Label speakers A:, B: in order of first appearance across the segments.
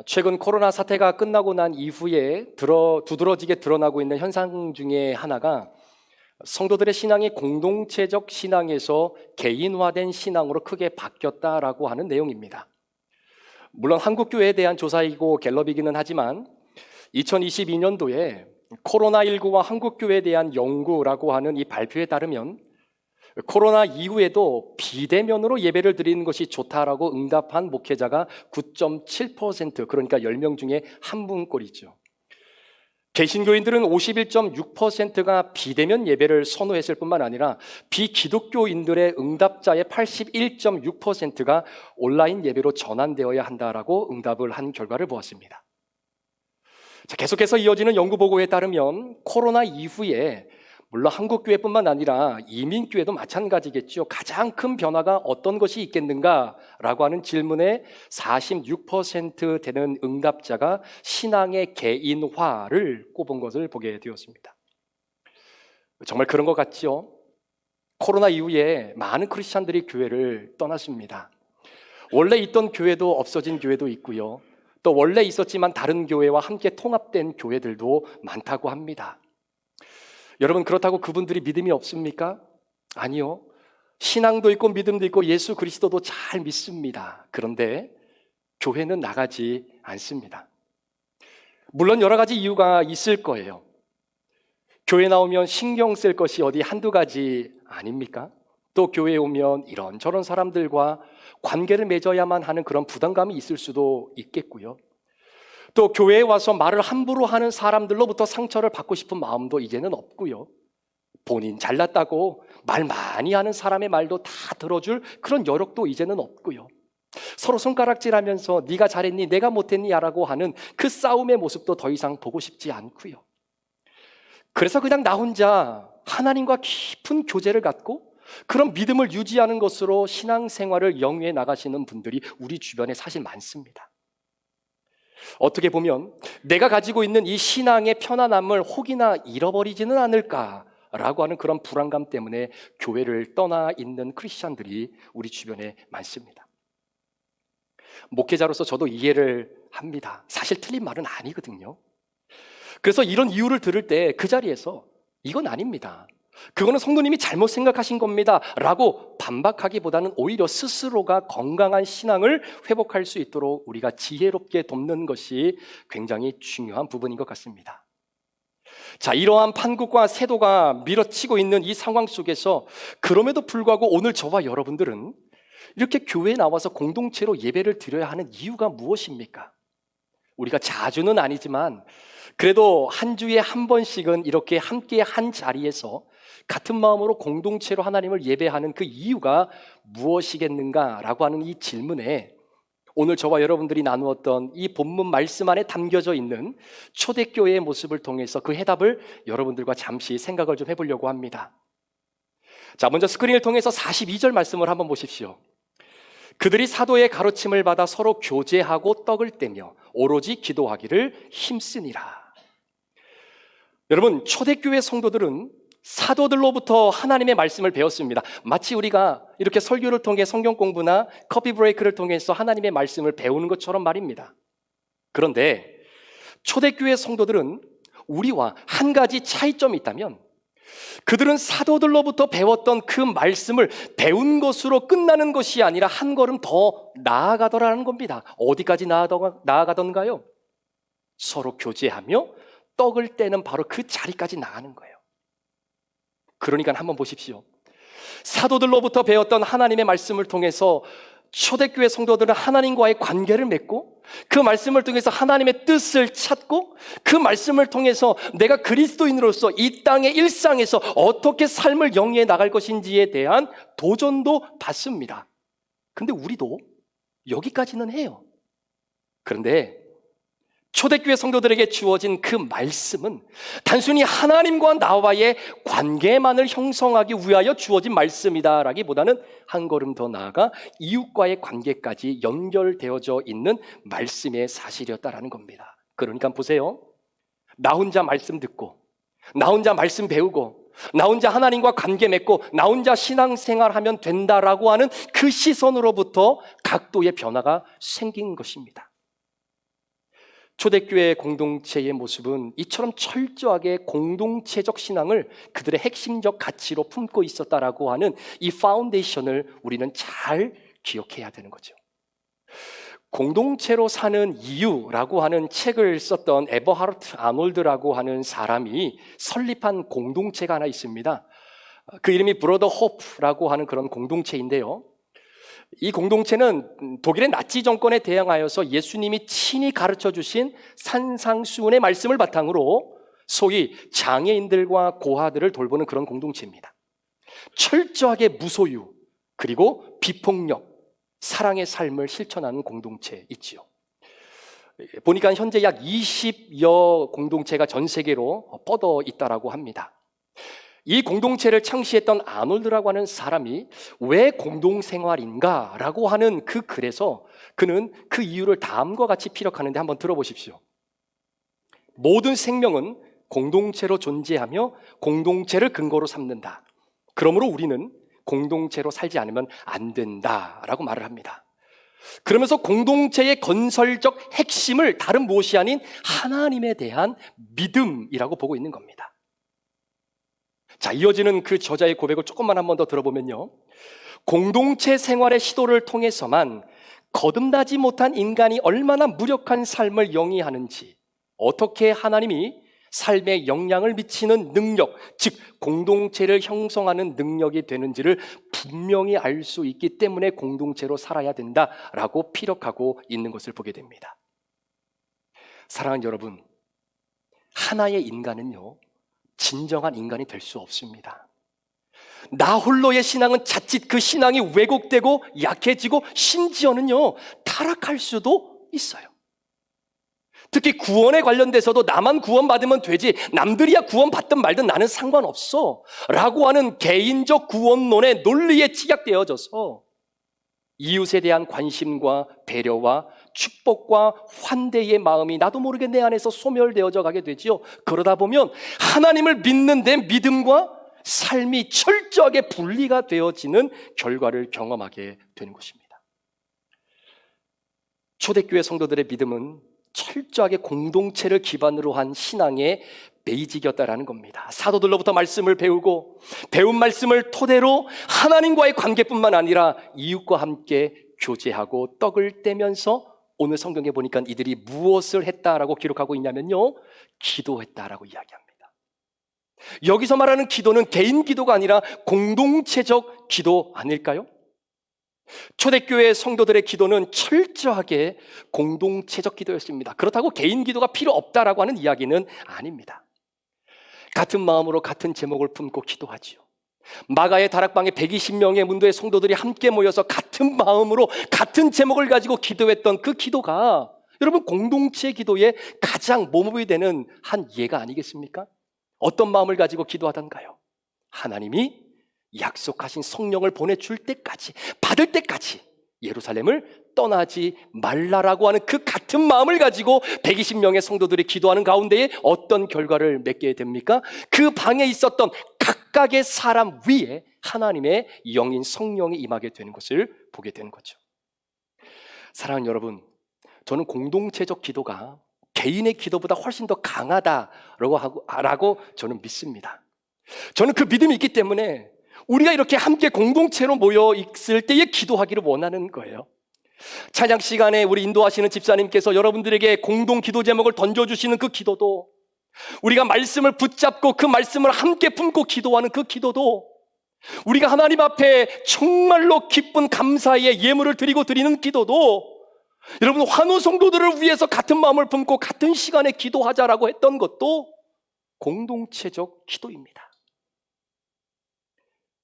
A: 최근 코로나 사태가 끝나고 난 이후에 두드러지게 드러나고 있는 현상 중에 하나가 성도들의 신앙이 공동체적 신앙에서 개인화된 신앙으로 크게 바뀌었다라고 하는 내용입니다. 물론 한국교회에 대한 조사이고 갤럽이기는 하지만 2022년도에 코로나19와 한국교회에 대한 연구라고 하는 이 발표에 따르면 코로나 이후에도 비대면으로 예배를 드리는 것이 좋다라고 응답한 목회자가 9.7%, 그러니까 10명 중에 한 분꼴이죠. 개신교인들은 51.6%가 비대면 예배를 선호했을 뿐만 아니라 비기독교인들의 응답자의 81.6%가 온라인 예배로 전환되어야 한다라고 응답을 한 결과를 보았습니다. 계속해서 이어지는 연구 보고에 따르면 코로나 이후에 물론 한국교회뿐만 아니라 이민교회도 마찬가지겠죠. 가장 큰 변화가 어떤 것이 있겠는가라고 하는 질문에 46% 되는 응답자가 신앙의 개인화를 꼽은 것을 보게 되었습니다. 정말 그런 것 같죠? 코로나 이후에 많은 크리스찬들이 교회를 떠났습니다. 원래 있던 교회도 없어진 교회도 있고요. 또 원래 있었지만 다른 교회와 함께 통합된 교회들도 많다고 합니다. 여러분, 그렇다고 그분들이 믿음이 없습니까? 아니요. 신앙도 있고 믿음도 있고 예수 그리스도도 잘 믿습니다. 그런데 교회는 나가지 않습니다. 물론 여러 가지 이유가 있을 거예요. 교회 나오면 신경 쓸 것이 어디 한두 가지 아닙니까? 또 교회에 오면 이런저런 사람들과 관계를 맺어야만 하는 그런 부담감이 있을 수도 있겠고요. 또 교회에 와서 말을 함부로 하는 사람들로부터 상처를 받고 싶은 마음도 이제는 없고요. 본인 잘났다고 말 많이 하는 사람의 말도 다 들어줄 그런 여력도 이제는 없고요. 서로 손가락질하면서 네가 잘했니 내가 못했니 라고 하는 그 싸움의 모습도 더 이상 보고 싶지 않고요. 그래서 그냥 나 혼자 하나님과 깊은 교제를 갖고 그런 믿음을 유지하는 것으로 신앙생활을 영위해 나가시는 분들이 우리 주변에 사실 많습니다. 어떻게 보면 내가 가지고 있는 이 신앙의 편안함을 혹이나 잃어버리지는 않을까라고 하는 그런 불안감 때문에 교회를 떠나 있는 크리스찬들이 우리 주변에 많습니다. 목회자로서 저도 이해를 합니다. 사실 틀린 말은 아니거든요. 그래서 이런 이유를 들을 때 그 자리에서 이건 아닙니다, 그거는 성도님이 잘못 생각하신 겁니다 라고 반박하기보다는 오히려 스스로가 건강한 신앙을 회복할 수 있도록 우리가 지혜롭게 돕는 것이 굉장히 중요한 부분인 것 같습니다. 자, 이러한 판국과 세도가 밀어치고 있는 이 상황 속에서 그럼에도 불구하고 오늘 저와 여러분들은 이렇게 교회에 나와서 공동체로 예배를 드려야 하는 이유가 무엇입니까? 우리가 자주는 아니지만 그래도 한 주에 한 번씩은 이렇게 함께 한 자리에서 같은 마음으로 공동체로 하나님을 예배하는 그 이유가 무엇이겠는가라고 하는 이 질문에 오늘 저와 여러분들이 나누었던 이 본문 말씀 안에 담겨져 있는 초대교회의 모습을 통해서 그 해답을 여러분들과 잠시 생각을 좀 해보려고 합니다. 자, 먼저 스크린을 통해서 42절 말씀을 한번 보십시오. 그들이 사도의 가르침을 받아 서로 교제하고 떡을 떼며 오로지 기도하기를 힘쓰니라. 여러분, 초대교회 성도들은 사도들로부터 하나님의 말씀을 배웠습니다. 마치 우리가 이렇게 설교를 통해 성경 공부나 커피 브레이크를 통해서 하나님의 말씀을 배우는 것처럼 말입니다. 그런데 초대교회 성도들은 우리와 한 가지 차이점이 있다면 그들은 사도들로부터 배웠던 그 말씀을 배운 것으로 끝나는 것이 아니라 한 걸음 더 나아가더라는 겁니다. 어디까지 나아가던가요? 서로 교제하며 떡을 떼는 바로 그 자리까지 나가는 거예요. 그러니까 한번 보십시오. 사도들로부터 배웠던 하나님의 말씀을 통해서 초대교회 성도들은 하나님과의 관계를 맺고 그 말씀을 통해서 하나님의 뜻을 찾고 그 말씀을 통해서 내가 그리스도인으로서 이 땅의 일상에서 어떻게 삶을 영위해 나갈 것인지에 대한 도전도 받습니다. 그런데 우리도 여기까지는 해요. 그런데 초대교회 성도들에게 주어진 그 말씀은 단순히 하나님과 나와의 관계만을 형성하기 위하여 주어진 말씀이다라기보다는 한 걸음 더 나아가 이웃과의 관계까지 연결되어져 있는 말씀의 사실이었다라는 겁니다. 그러니까 보세요. 나 혼자 말씀 듣고 나 혼자 말씀 배우고 나 혼자 하나님과 관계 맺고 나 혼자 신앙생활하면 된다라고 하는 그 시선으로부터 각도의 변화가 생긴 것입니다. 초대교회 공동체의 모습은 이처럼 철저하게 공동체적 신앙을 그들의 핵심적 가치로 품고 있었다라고 하는 이 파운데이션을 우리는 잘 기억해야 되는 거죠. 공동체로 사는 이유라고 하는 책을 썼던 에버하르트 아놀드라고 하는 사람이 설립한 공동체가 하나 있습니다. 그 이름이 브로더 호프라고 하는 그런 공동체인데요. 이 공동체는 독일의 나치 정권에 대항하여서 예수님이 친히 가르쳐 주신 산상수훈의 말씀을 바탕으로 소위 장애인들과 고아들을 돌보는 그런 공동체입니다. 철저하게 무소유 그리고 비폭력, 사랑의 삶을 실천하는 공동체 있지요. 보니까 현재 약 20여 공동체가 전 세계로 뻗어 있다라고 합니다. 이 공동체를 창시했던 아놀드라고 하는 사람이 왜 공동생활인가라고 하는 그 글에서 그는 그 이유를 다음과 같이 피력하는데 한번 들어보십시오. 모든 생명은 공동체로 존재하며 공동체를 근거로 삼는다. 그러므로 우리는 공동체로 살지 않으면 안 된다라고 말을 합니다. 그러면서 공동체의 건설적 핵심을 다른 무엇이 아닌 하나님에 대한 믿음이라고 보고 있는 겁니다. 자, 이어지는 그 저자의 고백을 조금만 한 번 더 들어보면요. 공동체 생활의 시도를 통해서만 거듭나지 못한 인간이 얼마나 무력한 삶을 영위하는지, 어떻게 하나님이 삶에 영향을 미치는 능력, 즉 공동체를 형성하는 능력이 되는지를 분명히 알 수 있기 때문에 공동체로 살아야 된다라고 피력하고 있는 것을 보게 됩니다. 사랑하는 여러분, 하나의 인간은요, 진정한 인간이 될 수 없습니다. 나 홀로의 신앙은 자칫 그 신앙이 왜곡되고 약해지고 심지어는요, 타락할 수도 있어요. 특히 구원에 관련돼서도 나만 구원받으면 되지 남들이야 구원받든 말든 나는 상관없어 라고 하는 개인적 구원론의 논리에 취약되어져서 이웃에 대한 관심과 배려와 축복과 환대의 마음이 나도 모르게 내 안에서 소멸되어져 가게 되지요. 그러다 보면 하나님을 믿는 내 믿음과 삶이 철저하게 분리가 되어지는 결과를 경험하게 되는 것입니다. 초대교회 성도들의 믿음은 철저하게 공동체를 기반으로 한 신앙의 베이직이었다라는 겁니다. 사도들로부터 말씀을 배우고 배운 말씀을 토대로 하나님과의 관계뿐만 아니라 이웃과 함께 교제하고 떡을 떼면서 오늘 성경에 보니까 이들이 무엇을 했다라고 기록하고 있냐면요, 기도했다라고 이야기합니다. 여기서 말하는 기도는 개인 기도가 아니라 공동체적 기도 아닐까요? 초대교회 성도들의 기도는 철저하게 공동체적 기도였습니다. 그렇다고 개인 기도가 필요 없다라고 하는 이야기는 아닙니다. 같은 마음으로 같은 제목을 품고 기도하지요. 마가의 다락방에 120명의 문도의 성도들이 함께 모여서 같은 마음으로 같은 제목을 가지고 기도했던 그 기도가 여러분 공동체 기도의 가장 모범이 되는 한 예가 아니겠습니까? 어떤 마음을 가지고 기도하던가요? 하나님이 약속하신 성령을 보내줄 때까지, 받을 때까지 예루살렘을 떠나지 말라라고 하는 그 같은 마음을 가지고 120명의 성도들이 기도하는 가운데에 어떤 결과를 맺게 됩니까? 그 방에 있었던 각각의 사람 위에 하나님의 영인 성령이 임하게 되는 것을 보게 되는 거죠. 사랑하는 여러분, 저는 공동체적 기도가 개인의 기도보다 훨씬 더 강하다라고 저는 믿습니다. 저는 그 믿음이 있기 때문에 우리가 이렇게 함께 공동체로 모여 있을 때에 기도하기를 원하는 거예요. 찬양 시간에 우리 인도하시는 집사님께서 여러분들에게 공동 기도 제목을 던져주시는 그 기도도, 우리가 말씀을 붙잡고 그 말씀을 함께 품고 기도하는 그 기도도, 우리가 하나님 앞에 정말로 기쁜 감사의 예물을 드리고 드리는 기도도, 여러분 환우 성도들을 위해서 같은 마음을 품고 같은 시간에 기도하자라고 했던 것도 공동체적 기도입니다.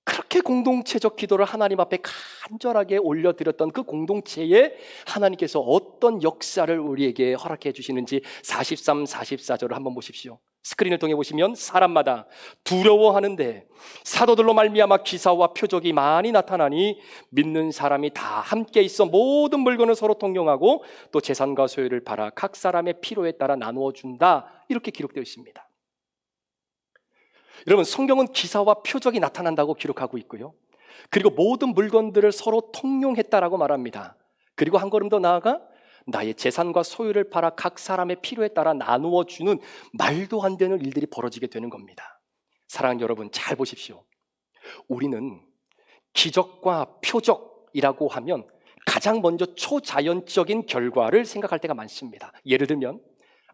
A: 그렇게 공동체적 기도를 하나님 앞에 간절하게 올려드렸던 그 공동체에 하나님께서 어떤 역사를 우리에게 허락해 주시는지 43, 44절을 한번 보십시오. 스크린을 통해 보시면 사람마다 두려워하는데 사도들로 말미암아 기사와 표적이 많이 나타나니 믿는 사람이 다 함께 있어 모든 물건을 서로 통용하고 또 재산과 소유를 팔아 각 사람의 필요에 따라 나누어 준다, 이렇게 기록되어 있습니다. 여러분, 성경은 기사와 표적이 나타난다고 기록하고 있고요, 그리고 모든 물건들을 서로 통용했다라고 말합니다. 그리고 한 걸음 더 나아가 나의 재산과 소유를 팔아 각 사람의 필요에 따라 나누어 주는 말도 안 되는 일들이 벌어지게 되는 겁니다. 사랑하는 여러분, 잘 보십시오. 우리는 기적과 표적이라고 하면 가장 먼저 초자연적인 결과를 생각할 때가 많습니다. 예를 들면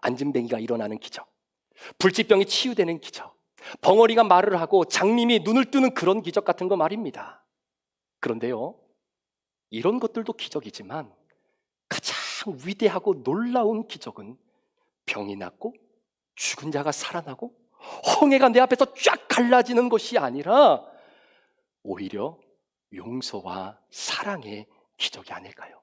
A: 안진뱅이가 일어나는 기적, 불치병이 치유되는 기적, 벙어리가 말을 하고 장님이 눈을 뜨는 그런 기적 같은 거 말입니다. 그런데요, 이런 것들도 기적이지만 가장 위대하고 놀라운 기적은 병이 낫고 죽은 자가 살아나고 홍해가 내 앞에서 쫙 갈라지는 것이 아니라 오히려 용서와 사랑의 기적이 아닐까요?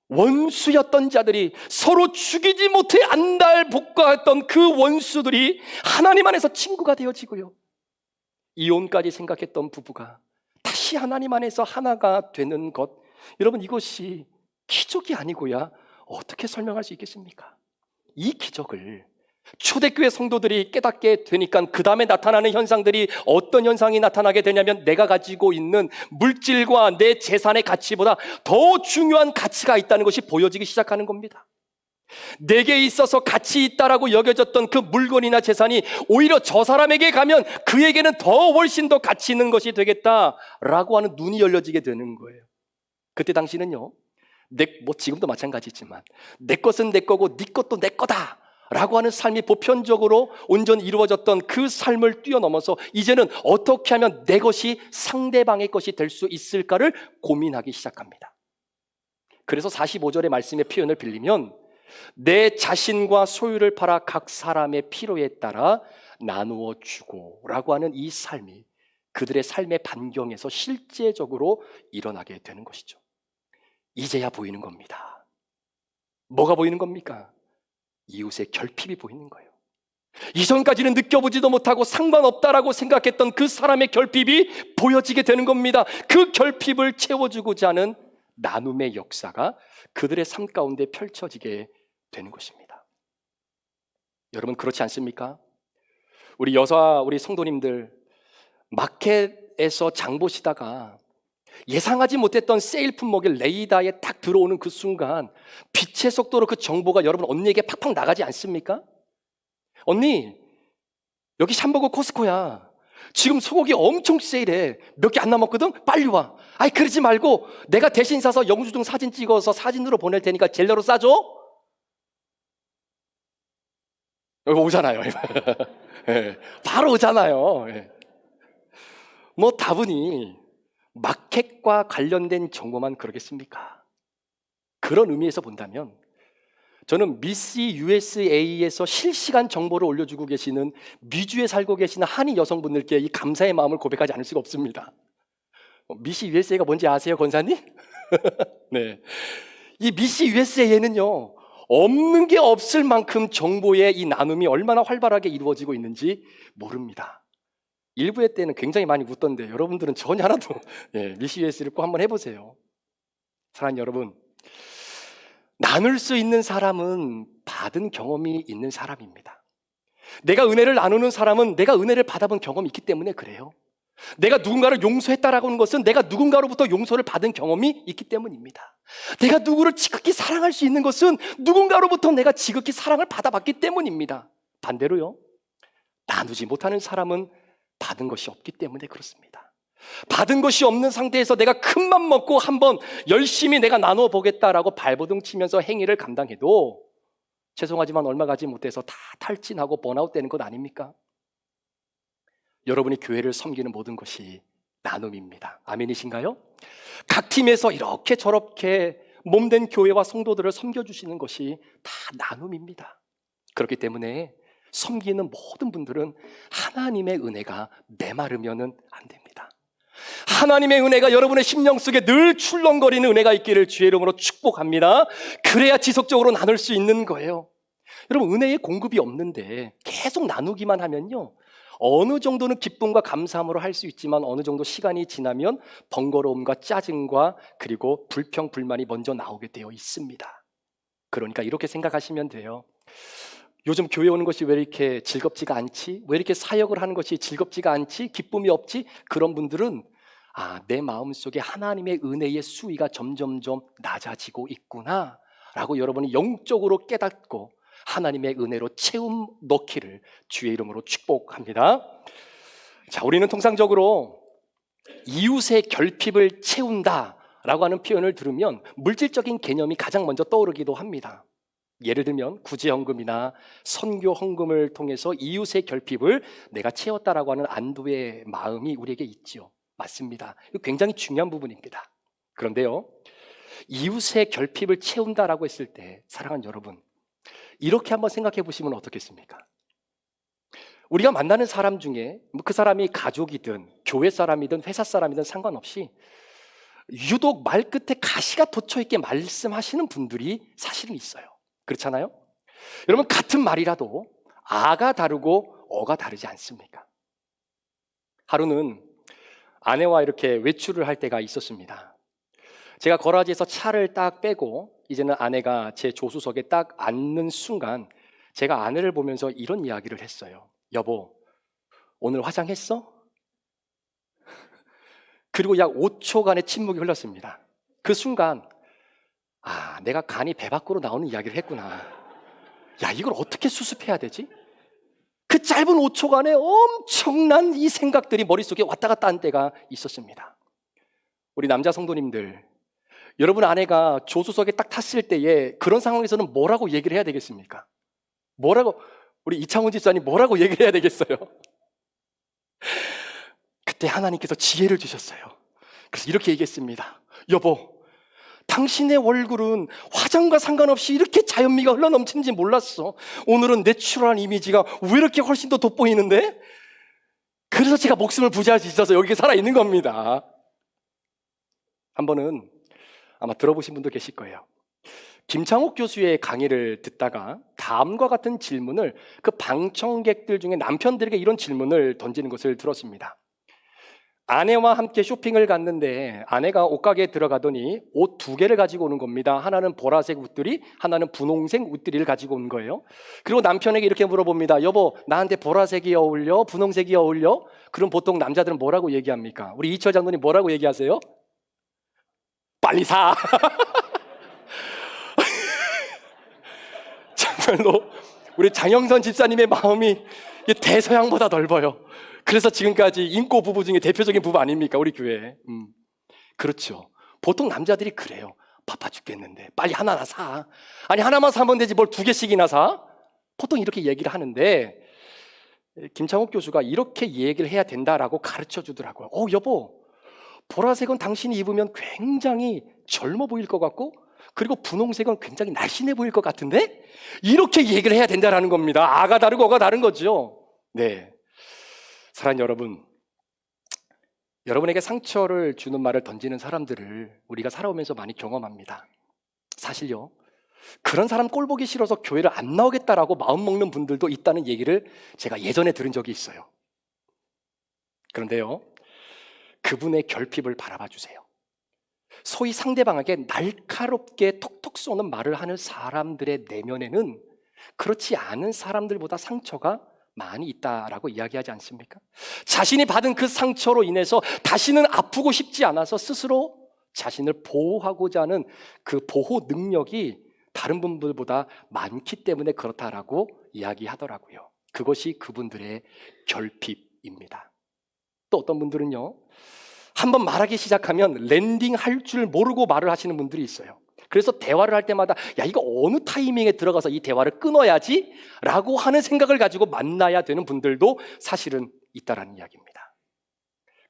A: 원수였던 자들이 서로 죽이지 못해 안달복과했던 그 원수들이 하나님 안에서 친구가 되어지고요, 이혼까지 생각했던 부부가 다시 하나님 안에서 하나가 되는 것, 여러분, 이것이 기적이 아니고야 어떻게 설명할 수 있겠습니까? 이 기적을 초대교회 성도들이 깨닫게 되니까 그 다음에 나타나는 현상들이 어떤 현상이 나타나게 되냐면, 내가 가지고 있는 물질과 내 재산의 가치보다 더 중요한 가치가 있다는 것이 보여지기 시작하는 겁니다. 내게 있어서 가치 있다라고 여겨졌던 그 물건이나 재산이 오히려 저 사람에게 가면 그에게는 더 훨씬 더 가치 있는 것이 되겠다라고 하는 눈이 열려지게 되는 거예요. 그때 당시는요, 지금도 마찬가지지만 내 것은 내 거고 네 것도 내 거다 라고 하는 삶이 보편적으로 온전히 이루어졌던 그 삶을 뛰어넘어서 이제는 어떻게 하면 내 것이 상대방의 것이 될 수 있을까를 고민하기 시작합니다. 그래서 45절의 말씀의 표현을 빌리면, 내 자신과 소유를 팔아 각 사람의 필요에 따라 나누어 주고 라고 하는 이 삶이 그들의 삶의 반경에서 실제적으로 일어나게 되는 것이죠. 이제야 보이는 겁니다. 뭐가 보이는 겁니까? 이웃의 결핍이 보이는 거예요. 이전까지는 느껴보지도 못하고 상관없다라고 생각했던 그 사람의 결핍이 보여지게 되는 겁니다. 그 결핍을 채워주고자 하는 나눔의 역사가 그들의 삶 가운데 펼쳐지게 되는 것입니다. 여러분, 그렇지 않습니까? 우리 성도님들, 마켓에서 장 보시다가 예상하지 못했던 세일 품목이 레이더에 딱 들어오는 그 순간 빛의 속도로 그 정보가 여러분 언니에게 팍팍 나가지 않습니까? 언니, 여기 샴버거 코스코야. 지금 소고기 엄청 세일해. 몇 개 안 남았거든? 빨리 와. 아이, 그러지 말고 내가 대신 사서 영수증 사진 찍어서 사진으로 보낼 테니까 젤러로 싸줘? 여기 오잖아요. 네, 바로 오잖아요. 네. 뭐 다분히 마켓과 관련된 정보만 그러겠습니까? 그런 의미에서 본다면 저는 미스 USA에서 실시간 정보를 올려주고 계시는 미주에 살고 계시는 한인 여성분들께 이 감사의 마음을 고백하지 않을 수가 없습니다. 미스 USA가 뭔지 아세요, 권사님? 네, 이 미스 USA에는요, 없는 게 없을 만큼 정보의 이 나눔이 얼마나 활발하게 이루어지고 있는지 모릅니다. 일부회 때는 굉장히 많이 웃던데 여러분들은 전혀 하나도 미스 USA를 꼭 한번 해보세요. 사랑하는 여러분, 나눌 수 있는 사람은 받은 경험이 있는 사람입니다. 내가 은혜를 나누는 사람은 내가 은혜를 받아본 경험이 있기 때문에 그래요. 내가 누군가를 용서했다라고 하는 것은 내가 누군가로부터 용서를 받은 경험이 있기 때문입니다. 내가 누구를 지극히 사랑할 수 있는 것은 누군가로부터 내가 지극히 사랑을 받아봤기 때문입니다. 반대로요, 나누지 못하는 사람은 받은 것이 없기 때문에 그렇습니다. 받은 것이 없는 상태에서 내가 큰맘 먹고 한번 열심히 내가 나누어 보겠다라고 발버둥 치면서 행위를 감당해도 죄송하지만 얼마 가지 못해서 다 탈진하고 번아웃 되는 것 아닙니까? 여러분이 교회를 섬기는 모든 것이 나눔입니다. 아멘이신가요? 각 팀에서 이렇게 저렇게 몸된 교회와 성도들을 섬겨주시는 것이 다 나눔입니다. 그렇기 때문에 섬기는 모든 분들은 하나님의 은혜가 메마르면은 안 됩니다. 하나님의 은혜가 여러분의 심령 속에 늘 출렁거리는 은혜가 있기를 주의 이름으로 축복합니다. 그래야 지속적으로 나눌 수 있는 거예요. 여러분, 은혜의 공급이 없는데 계속 나누기만 하면요, 어느 정도는 기쁨과 감사함으로 할 수 있지만 어느 정도 시간이 지나면 번거로움과 짜증과 그리고 불평, 불만이 먼저 나오게 되어 있습니다. 그러니까 이렇게 생각하시면 돼요. 요즘 교회 오는 것이 왜 이렇게 즐겁지가 않지? 왜 이렇게 사역을 하는 것이 즐겁지가 않지? 기쁨이 없지? 그런 분들은 내 마음속에 하나님의 은혜의 수위가 점점점 낮아지고 있구나 라고 여러분이 영적으로 깨닫고 하나님의 은혜로 채움 넣기를 주의 이름으로 축복합니다. 자, 우리는 통상적으로 이웃의 결핍을 채운다라고 하는 표현을 들으면 물질적인 개념이 가장 먼저 떠오르기도 합니다. 예를 들면 구제헌금이나 선교 헌금을 통해서 이웃의 결핍을 내가 채웠다라고 하는 안도의 마음이 우리에게 있지요. 맞습니다. 이거 굉장히 중요한 부분입니다. 그런데요, 이웃의 결핍을 채운다라고 했을 때 사랑하는 여러분, 이렇게 한번 생각해 보시면 어떻겠습니까? 우리가 만나는 사람 중에 그 사람이 가족이든 교회 사람이든 회사 사람이든 상관없이 유독 말끝에 가시가 돋쳐있게 말씀하시는 분들이 사실은 있어요. 그렇잖아요? 여러분, 같은 말이라도 아가 다르고 어가 다르지 않습니까? 하루는 아내와 이렇게 외출을 할 때가 있었습니다. 제가 거라지에서 차를 딱 빼고 이제는 아내가 제 조수석에 딱 앉는 순간 제가 아내를 보면서 이런 이야기를 했어요. 여보, 오늘 화장했어? 그리고 약 5초간의 침묵이 흘렀습니다. 그 순간 내가 간이 배 밖으로 나오는 이야기를 했구나. 야, 이걸 어떻게 수습해야 되지? 그 짧은 5초간에 엄청난 이 생각들이 머릿속에 왔다 갔다 한 때가 있었습니다. 우리 남자 성도님들, 여러분 아내가 조수석에 딱 탔을 때에 그런 상황에서는 뭐라고 얘기를 해야 되겠습니까? 뭐라고, 우리 이창훈 집사님 뭐라고 얘기를 해야 되겠어요? 그때 하나님께서 지혜를 주셨어요. 그래서 이렇게 얘기했습니다. 여보, 당신의 얼굴은 화장과 상관없이 이렇게 자연미가 흘러넘치는지 몰랐어. 오늘은 내추럴한 이미지가 왜 이렇게 훨씬 더 돋보이는데? 그래서 제가 목숨을 부지할 수 있어서 여기 살아있는 겁니다. 한 번은 아마 들어보신 분도 계실 거예요. 김창옥 교수의 강의를 듣다가 다음과 같은 질문을 그 방청객들 중에 남편들에게 이런 질문을 던지는 것을 들었습니다. 아내와 함께 쇼핑을 갔는데 아내가 옷가게에 들어가더니 옷 2개를 가지고 오는 겁니다. 하나는 보라색 옷들이, 하나는 분홍색 옷들이를 가지고 온 거예요. 그리고 남편에게 이렇게 물어봅니다. 여보, 나한테 보라색이 어울려? 분홍색이 어울려? 그럼 보통 남자들은 뭐라고 얘기합니까? 우리 이철 장로님 뭐라고 얘기하세요? 빨리 사! 정말로 우리 장영선 집사님의 마음이 대서양보다 넓어요. 그래서 지금까지 인고 부부 중에 대표적인 부부 아닙니까? 우리 교회. 그렇죠. 보통 남자들이 그래요. 바빠 죽겠는데 빨리 하나나 사. 아니, 하나만 사면 되지 뭘 2개씩이나 사? 보통 이렇게 얘기를 하는데 김창옥 교수가 이렇게 얘기를 해야 된다라고 가르쳐 주더라고요. 여보, 보라색은 당신이 입으면 굉장히 젊어 보일 것 같고, 그리고 분홍색은 굉장히 날씬해 보일 것 같은데? 이렇게 얘기를 해야 된다라는 겁니다. 아가 다르고 어가 다른 거죠. 네. 사랑하는 여러분, 여러분에게 상처를 주는 말을 던지는 사람들을 우리가 살아오면서 많이 경험합니다. 사실요, 그런 사람 꼴 보기 싫어서 교회를 안 나오겠다라고 마음먹는 분들도 있다는 얘기를 제가 예전에 들은 적이 있어요. 그런데요, 그분의 결핍을 바라봐 주세요. 소위 상대방에게 날카롭게 톡톡 쏘는 말을 하는 사람들의 내면에는 그렇지 않은 사람들보다 상처가 많이 있다라고 이야기하지 않습니까? 자신이 받은 그 상처로 인해서 다시는 아프고 싶지 않아서 스스로 자신을 보호하고자 하는 그 보호 능력이 다른 분들보다 많기 때문에 그렇다라고 이야기하더라고요. 그것이 그분들의 결핍입니다. 또 어떤 분들은요, 한번 말하기 시작하면 랜딩할 줄 모르고 말을 하시는 분들이 있어요. 그래서 대화를 할 때마다 야, 이거 어느 타이밍에 들어가서 이 대화를 끊어야지 라고 하는 생각을 가지고 만나야 되는 분들도 사실은 있다라는 이야기입니다.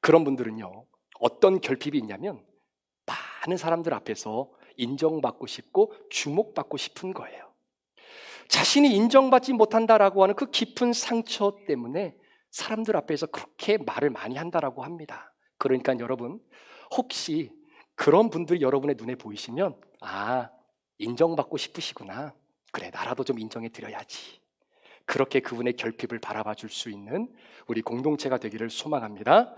A: 그런 분들은요, 어떤 결핍이 있냐면 많은 사람들 앞에서 인정받고 싶고 주목받고 싶은 거예요. 자신이 인정받지 못한다라고 하는 그 깊은 상처 때문에 사람들 앞에서 그렇게 말을 많이 한다라고 합니다. 그러니까 여러분, 혹시 그런 분들이 여러분의 눈에 보이시면 인정받고 싶으시구나. 그래, 나라도 좀 인정해 드려야지. 그렇게 그분의 결핍을 바라봐 줄 수 있는 우리 공동체가 되기를 소망합니다.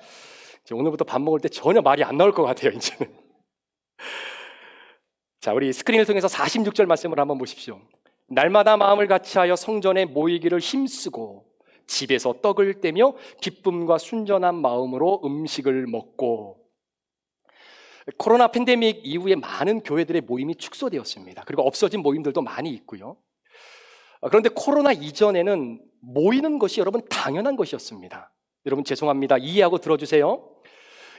A: 이제 오늘부터 밥 먹을 때 전혀 말이 안 나올 것 같아요, 이제는. 자, 우리 스크린을 통해서 46절 말씀을 한번 보십시오. 날마다 마음을 같이하여 성전에 모이기를 힘쓰고 집에서 떡을 떼며 기쁨과 순전한 마음으로 음식을 먹고. 코로나 팬데믹 이후에 많은 교회들의 모임이 축소되었습니다. 그리고 없어진 모임들도 많이 있고요. 그런데 코로나 이전에는 모이는 것이 여러분 당연한 것이었습니다. 여러분 죄송합니다. 이해하고 들어주세요.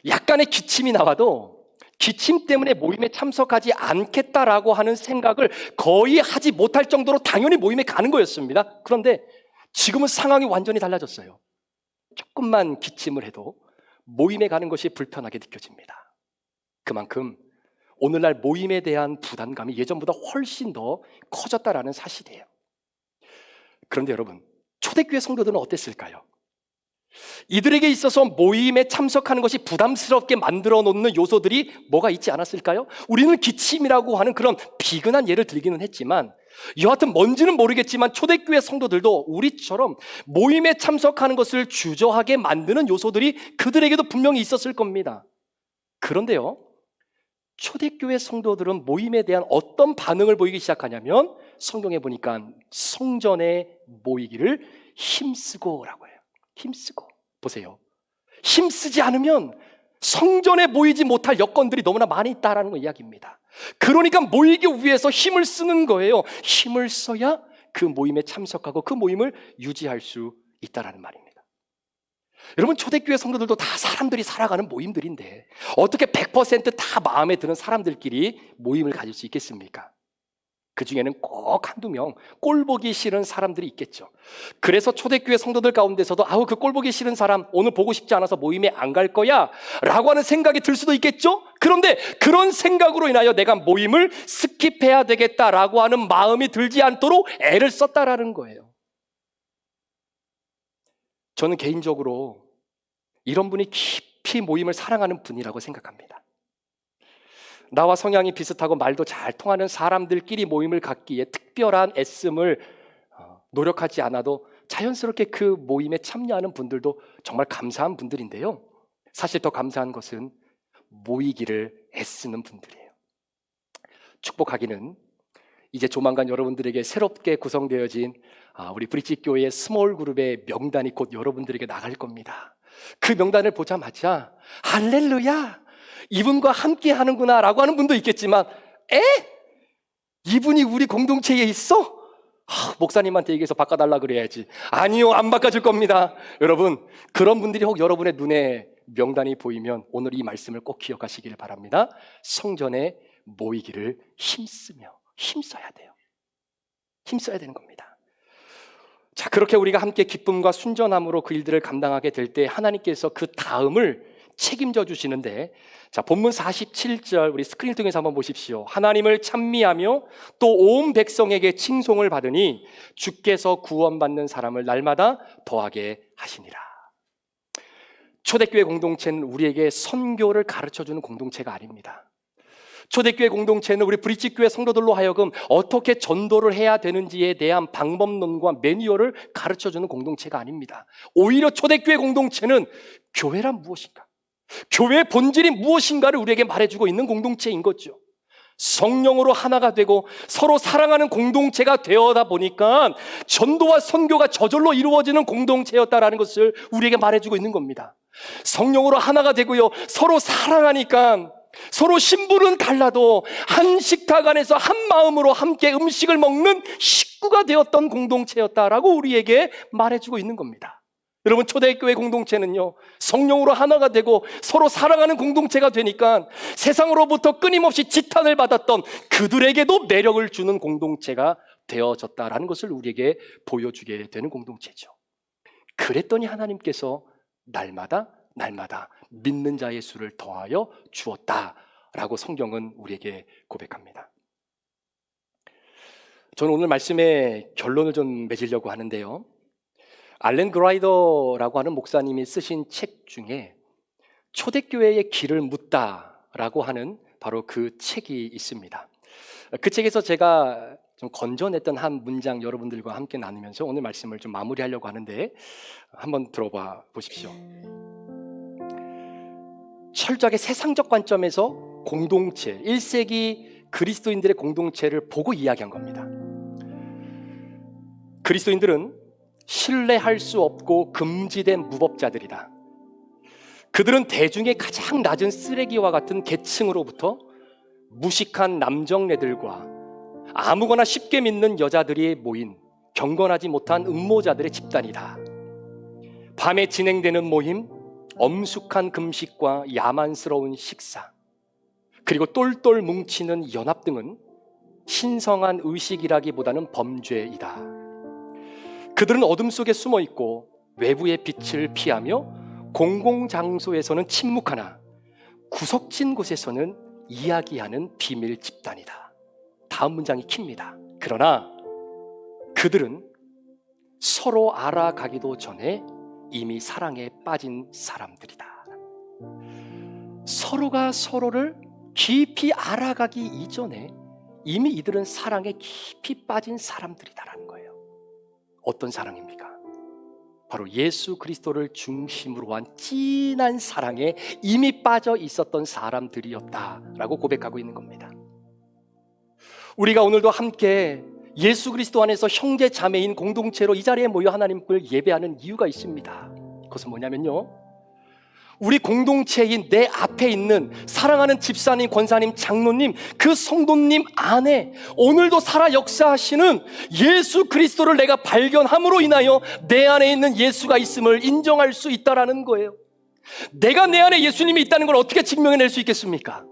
A: 약간의 기침이 나와도 기침 때문에 모임에 참석하지 않겠다라고 하는 생각을 거의 하지 못할 정도로 당연히 모임에 가는 거였습니다. 그런데 지금은 상황이 완전히 달라졌어요. 조금만 기침을 해도 모임에 가는 것이 불편하게 느껴집니다. 그만큼 오늘날 모임에 대한 부담감이 예전보다 훨씬 더 커졌다라는 사실이에요. 그런데 여러분, 초대교회 성도들은 어땠을까요? 이들에게 있어서 모임에 참석하는 것이 부담스럽게 만들어 놓는 요소들이 뭐가 있지 않았을까요? 우리는 기침이라고 하는 그런 비근한 예를 들기는 했지만, 여하튼 뭔지는 모르겠지만 초대교회 성도들도 우리처럼 모임에 참석하는 것을 주저하게 만드는 요소들이 그들에게도 분명히 있었을 겁니다. 그런데요, 초대교회 성도들은 모임에 대한 어떤 반응을 보이기 시작하냐면 성경에 보니까 성전에 모이기를 힘쓰고라고 해요. 힘쓰고. 보세요. 힘쓰지 않으면 성전에 모이지 못할 여건들이 너무나 많이 있다라는 이야기입니다. 그러니까 모이기 위해서 힘을 쓰는 거예요. 힘을 써야 그 모임에 참석하고 그 모임을 유지할 수 있다라는 말입니다. 여러분, 초대교회 성도들도 다 사람들이 살아가는 모임들인데 어떻게 100% 마음에 드는 사람들끼리 모임을 가질 수 있겠습니까? 그 중에는 꼭 한두 명 꼴보기 싫은 사람들이 있겠죠. 그래서 초대교회 성도들 가운데서도 그 꼴보기 싫은 사람 오늘 보고 싶지 않아서 모임에 안 갈 거야 라고 하는 생각이 들 수도 있겠죠. 그런데 그런 생각으로 인하여 내가 모임을 스킵해야 되겠다라고 하는 마음이 들지 않도록 애를 썼다라는 거예요. 저는 개인적으로 이런 분이 깊이 모임을 사랑하는 분이라고 생각합니다. 나와 성향이 비슷하고 말도 잘 통하는 사람들끼리 모임을 갖기에 특별한 애씀을 노력하지 않아도 자연스럽게 그 모임에 참여하는 분들도 정말 감사한 분들인데요. 사실 더 감사한 것은 모이기를 애쓰는 분들이에요. 축복하기는 이제 조만간 여러분들에게 새롭게 구성되어진 우리 브릿지교회의 스몰 그룹의 명단이 곧 여러분들에게 나갈 겁니다. 그 명단을 보자마자 할렐루야! 이분과 함께 하는구나 라고 하는 분도 있겠지만 이분이 우리 공동체에 있어? 목사님한테 얘기해서 바꿔달라 그래야지. 아니요, 안 바꿔줄 겁니다. 여러분, 그런 분들이 혹 여러분의 눈에 명단이 보이면 오늘 이 말씀을 꼭 기억하시길 바랍니다. 성전에 모이기를 힘써야 돼요. 힘써야 되는 겁니다. 자, 그렇게 우리가 함께 기쁨과 순전함으로 그 일들을 감당하게 될 때 하나님께서 그 다음을 책임져 주시는데, 자, 본문 47절 우리 스크린 통해서 한번 보십시오. 하나님을 찬미하며 또 온 백성에게 칭송을 받으니 주께서 구원받는 사람을 날마다 더하게 하시니라. 초대교회 공동체는 우리에게 선교를 가르쳐주는 공동체가 아닙니다. 초대교회 공동체는 우리 브릿지교회 성도들로 하여금 어떻게 전도를 해야 되는지에 대한 방법론과 매뉴얼을 가르쳐주는 공동체가 아닙니다. 오히려 초대교회 공동체는 교회란 무엇인가? 교회의 본질이 무엇인가를 우리에게 말해주고 있는 공동체인 거죠. 성령으로 하나가 되고 서로 사랑하는 공동체가 되어다 보니까 전도와 선교가 저절로 이루어지는 공동체였다라는 것을 우리에게 말해주고 있는 겁니다. 성령으로 하나가 되고요, 서로 사랑하니까 서로 신분은 달라도 한 식탁 안에서 한 마음으로 함께 음식을 먹는 식구가 되었던 공동체였다라고 우리에게 말해주고 있는 겁니다. 여러분, 초대교회 공동체는요, 성령으로 하나가 되고 서로 사랑하는 공동체가 되니까 세상으로부터 끊임없이 지탄을 받았던 그들에게도 매력을 주는 공동체가 되어졌다라는 것을 우리에게 보여주게 되는 공동체죠. 그랬더니 하나님께서 날마다 믿는 자의 수를 더하여 주었다라고 성경은 우리에게 고백합니다. 저는 오늘 말씀의 결론을 좀 맺으려고 하는데요, 알렌 그라이더라고 하는 목사님이 쓰신 책 중에 초대교회의 길을 묻다라고 하는 바로 그 책이 있습니다. 그 책에서 제가 좀 건져냈던 한 문장 여러분들과 함께 나누면서 오늘 말씀을 좀 마무리하려고 하는데 한번 들어봐 보십시오. 철저하게 세상적 관점에서 공동체, 1세기 그리스도인들의 공동체를 보고 이야기한 겁니다. 그리스도인들은 신뢰할 수 없고 금지된 무법자들이다. 그들은 대중의 가장 낮은 쓰레기와 같은 계층으로부터 무식한 남정네들과 아무거나 쉽게 믿는 여자들이 모인 경건하지 못한 음모자들의 집단이다. 밤에 진행되는 모임, 엄숙한 금식과 야만스러운 식사, 그리고 똘똘 뭉치는 연합 등은 신성한 의식이라기보다는 범죄이다. 그들은 어둠 속에 숨어 있고 외부의 빛을 피하며 공공장소에서는 침묵하나 구석진 곳에서는 이야기하는 비밀 집단이다. 다음 문장이 킵니다. 그러나 그들은 서로 알아가기도 전에 이미 사랑에 빠진 사람들이다. 서로가 서로를 깊이 알아가기 이전에 이미 이들은 사랑에 깊이 빠진 사람들이다라는 거예요. 어떤 사랑입니까? 바로 예수 그리스도를 중심으로 한 진한 사랑에 이미 빠져 있었던 사람들이었다라고 고백하고 있는 겁니다. 우리가 오늘도 함께 예수 그리스도 안에서 형제 자매인 공동체로 이 자리에 모여 하나님을 예배하는 이유가 있습니다. 그것은 뭐냐면요, 우리 공동체인 내 앞에 있는 사랑하는 집사님, 권사님, 장로님, 그 성도님 안에 오늘도 살아 역사하시는 예수 그리스도를 내가 발견함으로 인하여 내 안에 있는 예수가 있음을 인정할 수 있다라는 거예요. 내가 내 안에 예수님이 있다는 걸 어떻게 증명해낼 수 있겠습니까?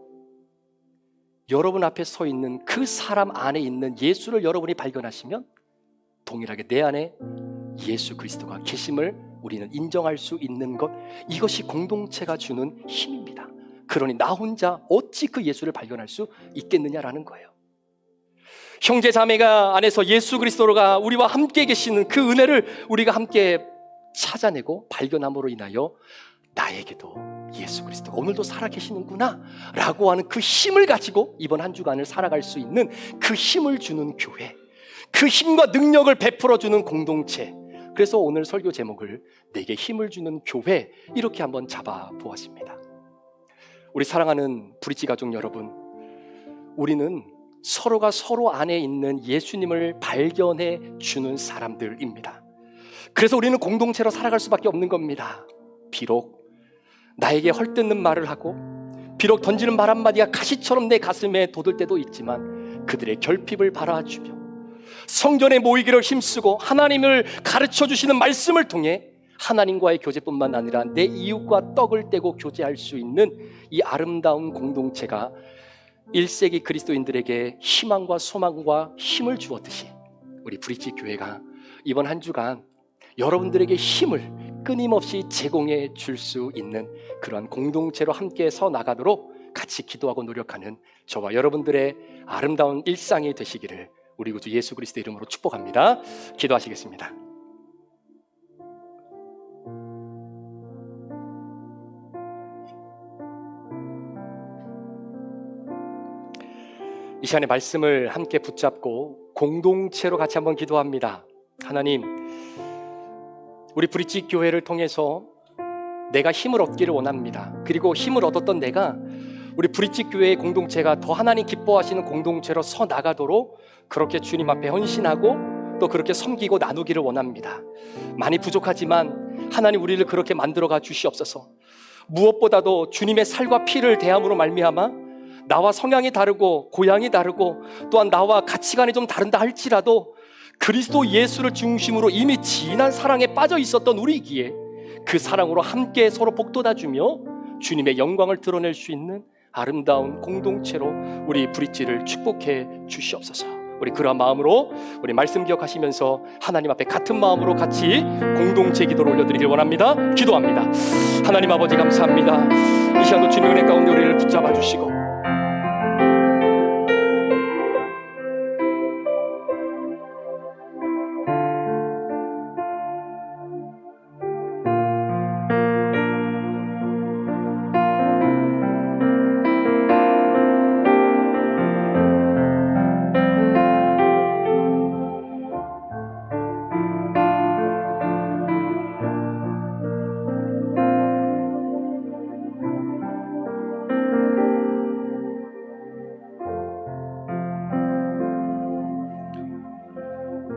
A: 여러분 앞에 서 있는 그 사람 안에 있는 예수를 여러분이 발견하시면 동일하게 내 안에 예수 그리스도가 계심을 우리는 인정할 수 있는 것, 이것이 공동체가 주는 힘입니다. 그러니 나 혼자 어찌 그 예수를 발견할 수 있겠느냐라는 거예요. 형제 자매가 안에서 예수 그리스도가 우리와 함께 계시는 그 은혜를 우리가 함께 찾아내고 발견함으로 인하여 나에게도 예수 그리스도가 오늘도 살아계시는구나 라고 하는 그 힘을 가지고 이번 한 주간을 살아갈 수 있는 그 힘을 주는 교회, 그 힘과 능력을 베풀어주는 공동체. 그래서 오늘 설교 제목을 내게 힘을 주는 교회, 이렇게 한번 잡아보았습니다. 우리 사랑하는 브릿지 가족 여러분, 우리는 서로가 서로 안에 있는 예수님을 발견해 주는 사람들입니다. 그래서 우리는 공동체로 살아갈 수밖에 없는 겁니다. 비록 나에게 헐뜯는 말을 하고 비록 던지는 말 한마디가 가시처럼 내 가슴에 돋을 때도 있지만 그들의 결핍을 바라주며 성전에 모이기를 힘쓰고 하나님을 가르쳐주시는 말씀을 통해 하나님과의 교제뿐만 아니라 내 이웃과 떡을 떼고 교제할 수 있는 이 아름다운 공동체가 1세기 그리스도인들에게 희망과 소망과 힘을 주었듯이 우리 브릿지 교회가 이번 한 주간 여러분들에게 힘을 끊임없이 제공해 줄 수 있는 그러한 공동체로 함께 서 나가도록 같이 기도하고 노력하는 저와 여러분들의 아름다운 일상이 되시기를 우리 구주 예수 그리스도 이름으로 축복합니다. 기도하시겠습니다. 이 시간에 말씀을 함께 붙잡고 공동체로 같이 한번 기도합니다. 하나님, 우리 브릿지 교회를 통해서 내가 힘을 얻기를 원합니다. 그리고 힘을 얻었던 내가 우리 브릿지 교회의 공동체가 더 하나님 기뻐하시는 공동체로 서 나가도록 그렇게 주님 앞에 헌신하고 또 그렇게 섬기고 나누기를 원합니다. 많이 부족하지만 하나님 우리를 그렇게 만들어가 주시옵소서. 무엇보다도 주님의 살과 피를 대함으로 말미암아 나와 성향이 다르고 고향이 다르고 또한 나와 가치관이 좀 다른다 할지라도 그리스도 예수를 중심으로 이미 진한 사랑에 빠져 있었던 우리이기에 그 사랑으로 함께 서로 복돋아주며 주님의 영광을 드러낼 수 있는 아름다운 공동체로 우리 브릿지를 축복해 주시옵소서. 우리 그러한 마음으로 우리 말씀 기억하시면서 하나님 앞에 같은 마음으로 같이 공동체 기도를 올려드리길 원합니다. 기도합니다. 하나님 아버지 감사합니다. 이 시간도 주님의 은혜 가운데 우리를 붙잡아 주시고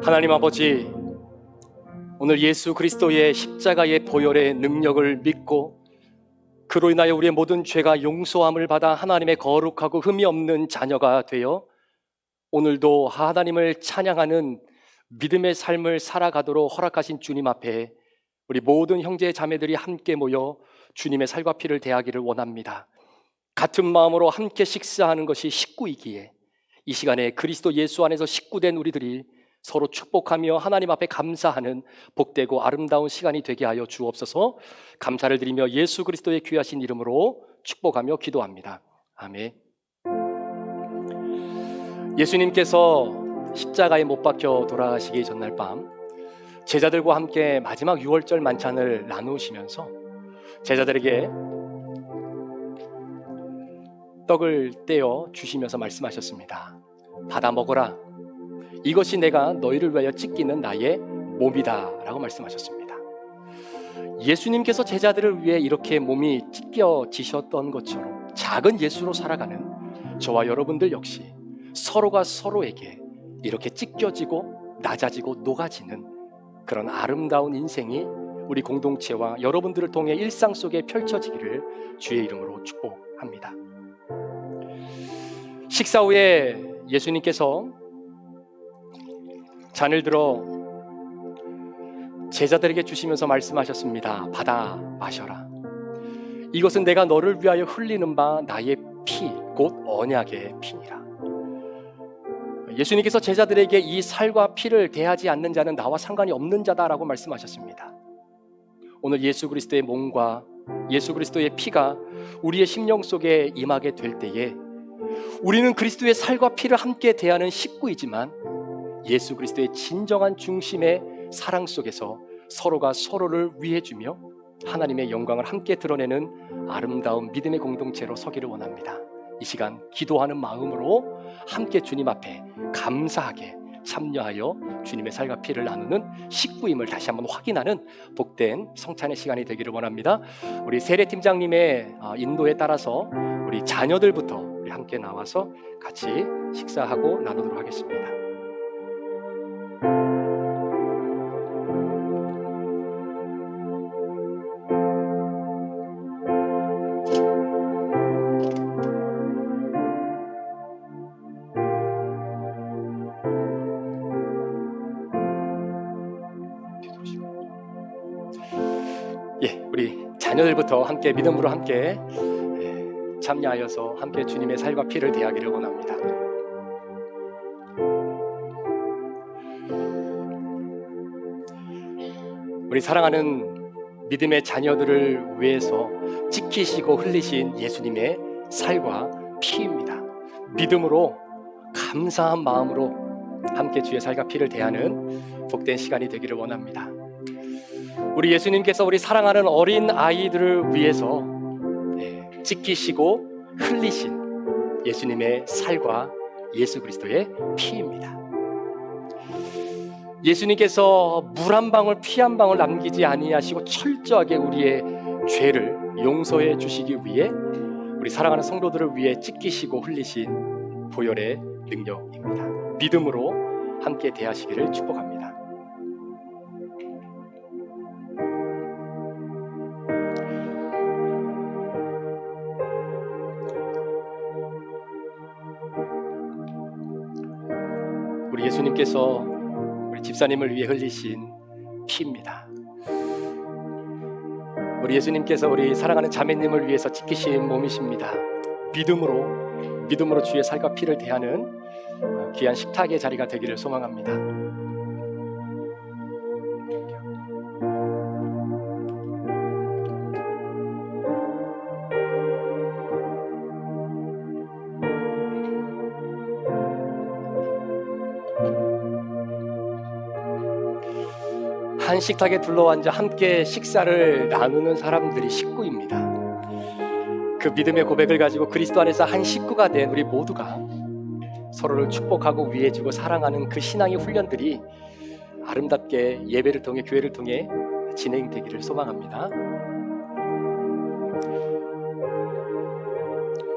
A: 하나님 아버지, 오늘 예수 그리스도의 십자가의 보혈의 능력을 믿고 그로 인하여 우리의 모든 죄가 용서함을 받아 하나님의 거룩하고 흠이 없는 자녀가 되어 오늘도 하나님을 찬양하는 믿음의 삶을 살아가도록 허락하신 주님 앞에 우리 모든 형제 자매들이 함께 모여 주님의 살과 피를 대하기를 원합니다. 같은 마음으로 함께 식사하는 것이 식구이기에 이 시간에 그리스도 예수 안에서 식구된 우리들이 서로 축복하며 하나님 앞에 감사하는 복되고 아름다운 시간이 되게 하여 주옵소서. 감사를 드리며 예수 그리스도의 귀하신 이름으로 축복하며 기도합니다. 아멘. 예수님께서 십자가에 못 박혀 돌아가시기 전날 밤 제자들과 함께 마지막 유월절 만찬을 나누시면서 제자들에게 떡을 떼어 주시면서 말씀하셨습니다. 받아 먹어라. 이것이 내가 너희를 위하여 찢기는 나의 몸이다 라고 말씀하셨습니다. 예수님께서 제자들을 위해 이렇게 몸이 찢겨지셨던 것처럼 작은 예수로 살아가는 저와 여러분들 역시 서로가 서로에게 이렇게 찢겨지고 낮아지고 녹아지는 그런 아름다운 인생이 우리 공동체와 여러분들을 통해 일상 속에 펼쳐지기를 주의 이름으로 축복합니다. 식사 후에 예수님께서 잔을 들어 제자들에게 주시면서 말씀하셨습니다. 받아 마셔라. 이것은 내가 너를 위하여 흘리는 바 나의 피, 곧 언약의 피니라. 예수님께서 제자들에게 이 살과 피를 대하지 않는 자는 나와 상관이 없는 자다라고 말씀하셨습니다. 오늘 예수 그리스도의 몸과 예수 그리스도의 피가 우리의 심령 속에 임하게 될 때에 우리는 그리스도의 살과 피를 함께 대하는 식구이지만 예수 그리스도의 진정한 중심의 사랑 속에서 서로가 서로를 위해주며 하나님의 영광을 함께 드러내는 아름다운 믿음의 공동체로 서기를 원합니다. 이 시간 기도하는 마음으로 함께 주님 앞에 감사하게 참여하여 주님의 살과 피를 나누는 식구임을 다시 한번 확인하는 복된 성찬의 시간이 되기를 원합니다. 우리 세례팀장님의 인도에 따라서 우리 자녀들부터 우리 함께 나와서 같이 식사하고 나누도록 하겠습니다. 우리 자녀들부터 함께 믿음으로 함께 참여하여서 함께 주님의 살과 피를 대하기를 원합니다. 우리 사랑하는 믿음의 자녀들을 위해서 지키시고 흘리신 예수님의 살과 피입니다. 믿음으로 감사한 마음으로 함께 주의 살과 피를 대하는 복된 시간이 되기를 원합니다. 우리 예수님께서 우리 사랑하는 어린 아이들을 위해서 지키시고 흘리신 예수님의 살과 예수 그리스도의 피입니다. 예수님께서 물 한 방울 피 한 방울 남기지 아니하시고 철저하게 우리의 죄를 용서해 주시기 위해 우리 사랑하는 성도들을 위해 찢기시고 흘리신 보혈의 능력입니다. 믿음으로 함께 대하시기를 축복합니다. 우리 예수님께서 우리 집사님을 위해 흘리신 피입니다. 우리 예수님께서 우리 사랑하는 자매님을 위해서 찢기신 몸이십니다. 믿음으로 주의 살과 피를 대하는 귀한 식탁의 자리가 되기를 소망합니다. 한 식탁에 둘러앉아 함께 식사를 나누는 사람들이 식구입니다. 그 믿음의 고백을 가지고 그리스도 안에서 한 식구가 된 우리 모두가 서로를 축복하고 위해주고 사랑하는 그 신앙의 훈련들이 아름답게 예배를 통해 교회를 통해 진행되기를 소망합니다.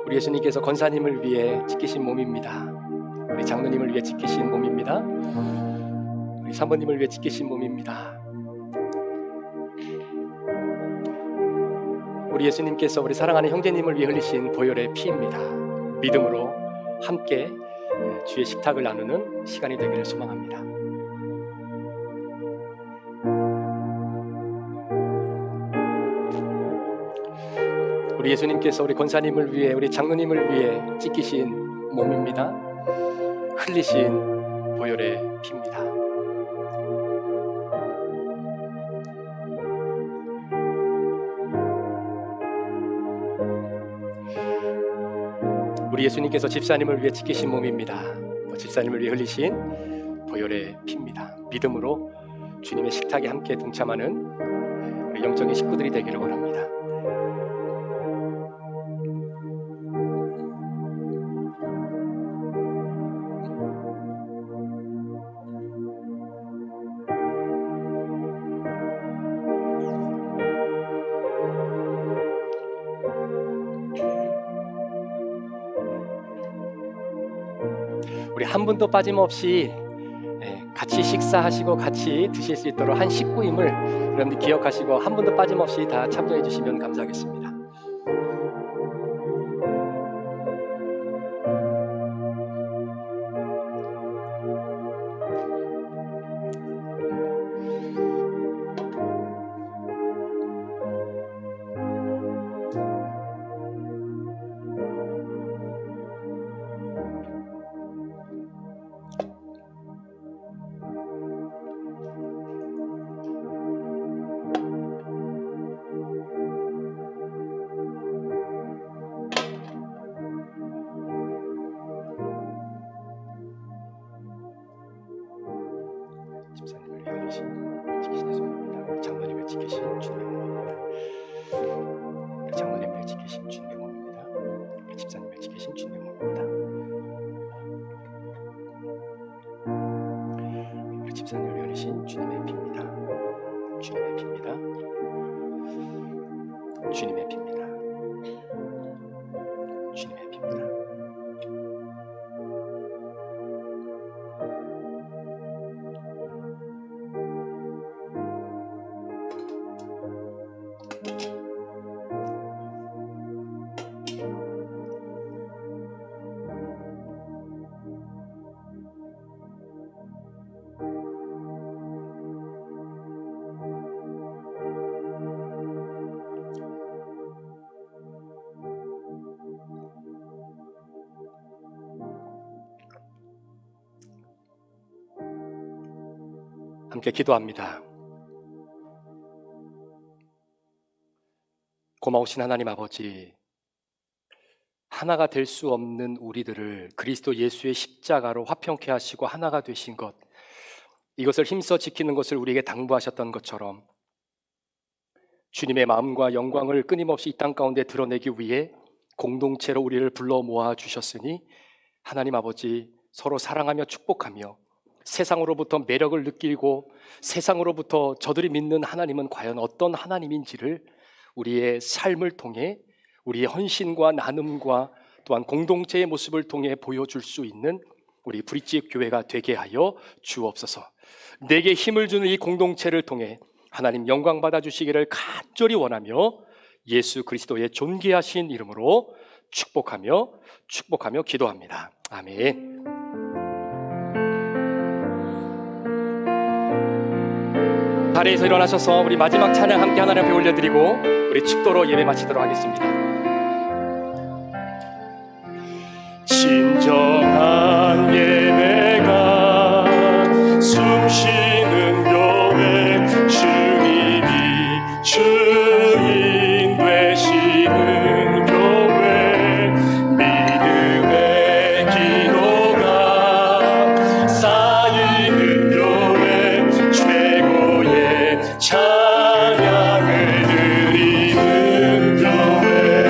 A: 우리 예수님께서 권사님을 위해 지키신 몸입니다. 우리 장로님을 위해 지키신 몸입니다. 우리 사모님을 위해 지키신 몸입니다. 우리 예수님께서 우리 사랑하는 형제님을 위해 흘리신 보혈의 피입니다. 믿음으로 함께 주의 식탁을 나누는 시간이 되기를 소망합니다. 우리 예수님께서 우리 권사님을 위해, 우리 장로님을 위해 찢기신 몸입니다. 흘리신 보혈의 피입니다. 우리 예수님께서 집사님을 위해 찢기신 몸입니다. 집사님을 위해 흘리신 보혈의 피입니다. 믿음으로 주님의 식탁에 함께 동참하는 우리 영적인 식구들이 되기를 원합니다. 우리 한 분도 빠짐없이 같이 식사하시고 같이 드실 수 있도록 한 식구임을 여러분들 기억하시고 한 분도 빠짐없이 다 참여해 주시면 감사하겠습니다. 집사님을 위해 지키신 예수님입니다. 장로님을 지키신 주님의 몸입니다. 장로님을 지키신 주님의 몸입니다. 집사님을 지키신 주님의 몸입니다. 집사님을 위해 흘리신 주님의 피입니다. 주님의 피입니다. 주님의 피입니다. 주님의 피입니다. 함께 기도합니다. 고마우신 하나님 아버지, 하나가 될 수 없는 우리들을 그리스도 예수의 십자가로 화평케 하시고 하나가 되신 것, 이것을 힘써 지키는 것을 우리에게 당부하셨던 것처럼 주님의 마음과 영광을 끊임없이 이 땅 가운데 드러내기 위해 공동체로 우리를 불러 모아 주셨으니 하나님 아버지, 서로 사랑하며 축복하며 세상으로부터 매력을 느끼고 세상으로부터 저들이 믿는 하나님은 과연 어떤 하나님인지를 우리의 삶을 통해 우리의 헌신과 나눔과 또한 공동체의 모습을 통해 보여줄 수 있는 우리 브릿지 교회가 되게 하여 주옵소서. 내게 힘을 주는 이 공동체를 통해 하나님 영광 받아주시기를 간절히 원하며 예수 그리스도의 존귀하신 이름으로 축복하며 기도합니다. 아멘. 자리에서 일어나셔서 우리 마지막 찬양 함께 하나님 앞에 올려드리고 우리 축도로 예배 마치도록 하겠습니다. 진정한 예배가 숨쉬는 교회, 주님이 주인 되시는 교회, 믿음의 기도가 쌓이는 교회, 최고의 찬양을 드리는 교회.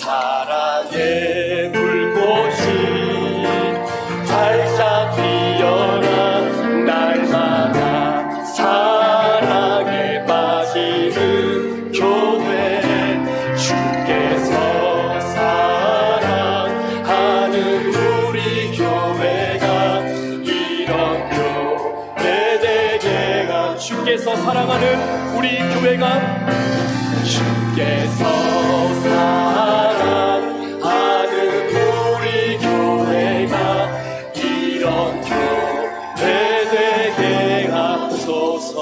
A: 사랑의 불꽃이 활짝 피어나 날마다 사랑에 빠지는 교회, 주께서 사랑하는 우리 교회가 이런 교회 되게 하. 주께서 사랑하는 우리 교회가, 주께서 사랑하는 우리 교회가 이런 교회 되게 하소서.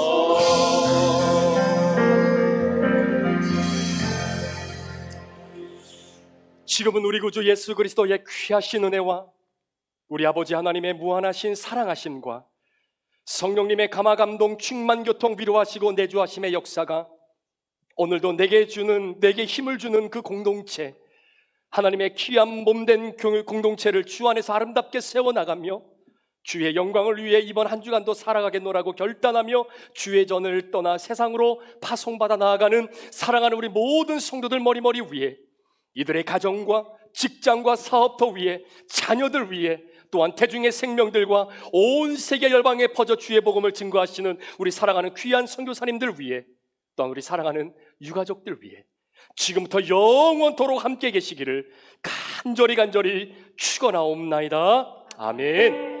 A: 지금은 우리 구주 예수 그리스도의 귀하신 은혜와 우리 아버지 하나님의 무한하신 사랑하심과 성령님의 감화감동 충만교통 위로하시고 내주하심의 역사가 오늘도 내게 힘을 주는 그 공동체, 하나님의 귀한 몸된 공동체를 주 안에서 아름답게 세워나가며 주의 영광을 위해 이번 한 주간도 살아가겠노라고 결단하며 주의 전을 떠나 세상으로 파송받아 나아가는 사랑하는 우리 모든 성도들 머리머리 위에, 이들의 가정과 직장과 사업터 위에, 자녀들 위에, 또한 태중의 생명들과 온 세계 열방에 퍼져 주의 복음을 증거하시는 우리 사랑하는 귀한 선교사님들 위에, 또한 우리 사랑하는 유가족들 위해 지금부터 영원토록 함께 계시기를 간절히 축원하옵나이다. 아멘.